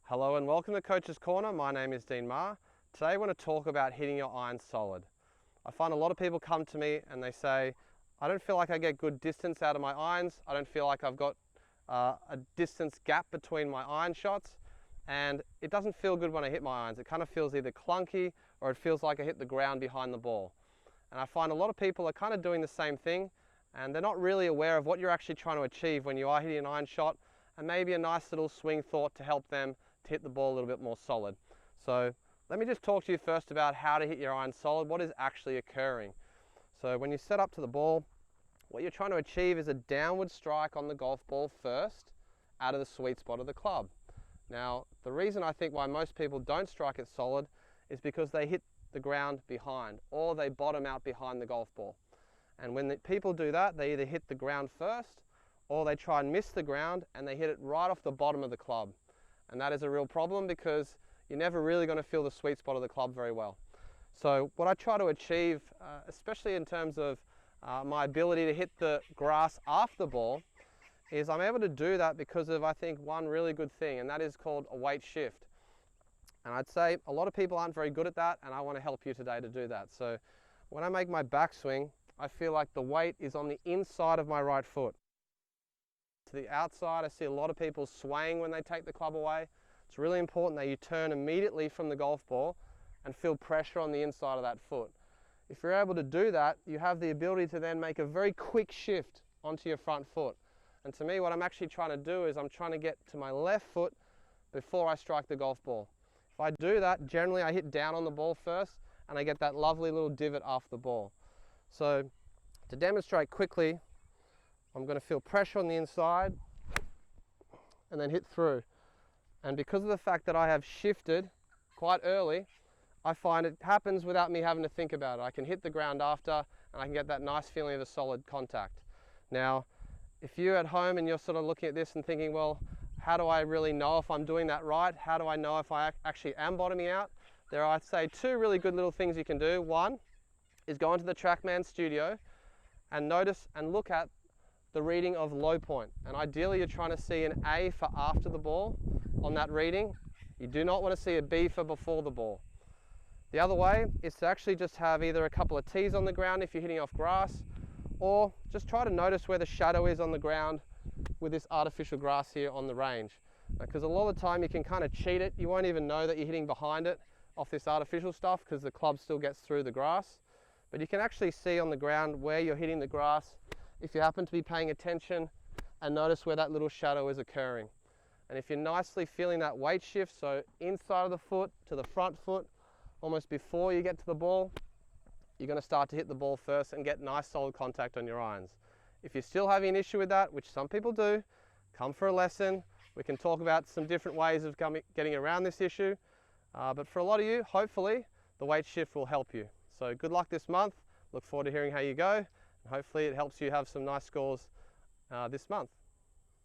Hello and welcome to Coach's Corner. My name is Dean Meagher. Today I want to talk about hitting your irons solid. I find a lot of people come to me and they say, I don't feel like I get good distance out of my irons. I don't feel like I've got a distance gap between my iron shots, and it doesn't feel good when I hit my irons. It kind of feels either clunky or it feels like I hit the ground behind the ball. And I find a lot of people are kind of doing the same thing, and they're not really aware of what you're actually trying to achieve when you are hitting an iron shot, and maybe a nice little swing thought to help them to hit the ball a little bit more solid. So let me just talk to you first about how to hit your iron solid, what is actually occurring. So when you set up to the ball, what you're trying to achieve is a downward strike on the golf ball first out of the sweet spot of the club. Now, the reason I think why most people don't strike it solid is because they hit the ground behind, or they bottom out behind the golf ball. And when people do that, they either hit the ground first, or they try and miss the ground and they hit it right off the bottom of the club. And that is a real problem because you're never really going to feel the sweet spot of the club very well. So what I try to achieve, especially in terms of my ability to hit the grass after the ball, is I'm able to do that because of, I think, one really good thing, and that is called a weight shift. And I'd say a lot of people aren't very good at that, and I want to help you today to do that. So when I make my backswing, I feel like the weight is on the inside of my right foot. To the outside, I see a lot of people swaying when they take the club away. It's really important that you turn immediately from the golf ball and feel pressure on the inside of that foot. If you're able to do that, you have the ability to then make a very quick shift onto your front foot. And to me, what I'm actually trying to do is I'm trying to get to my left foot before I strike the golf ball. If I do that, generally I hit down on the ball first and I get that lovely little divot off the ball. So to demonstrate quickly, I'm going to feel pressure on the inside and then hit through. And because of the fact that I have shifted quite early, I find it happens without me having to think about it. I can hit the ground after and I can get that nice feeling of a solid contact. Now, if you're at home and you're sort of looking at this and thinking, well, how do I really know if I'm doing that right? How do I know if I actually am bottoming out? There are, I'd say, two really good little things you can do. One is go into the TrackMan studio and notice and look at the reading of low point. And ideally you're trying to see an A for after the ball on that reading. You do not want to see a B for before the ball. The other way is to actually just have either a couple of tees on the ground if you're hitting off grass, or just try to notice where the shadow is on the ground with this artificial grass here on the range. Because a lot of the time you can kind of cheat it. You won't even know that you're hitting behind it off this artificial stuff because the club still gets through the grass. But you can actually see on the ground where you're hitting the grass if you happen to be paying attention and notice where that little shadow is occurring. And if you're nicely feeling that weight shift, so inside of the foot to the front foot, almost before you get to the ball, you're going to start to hit the ball first and get nice solid contact on your irons. If you're still having an issue with that, which some people do, come for a lesson. We can talk about some different ways of getting around this issue. But for a lot of you, hopefully, the weight shift will help you. So good luck this month. Look forward to hearing how you go. And hopefully it helps you have some nice scores this month.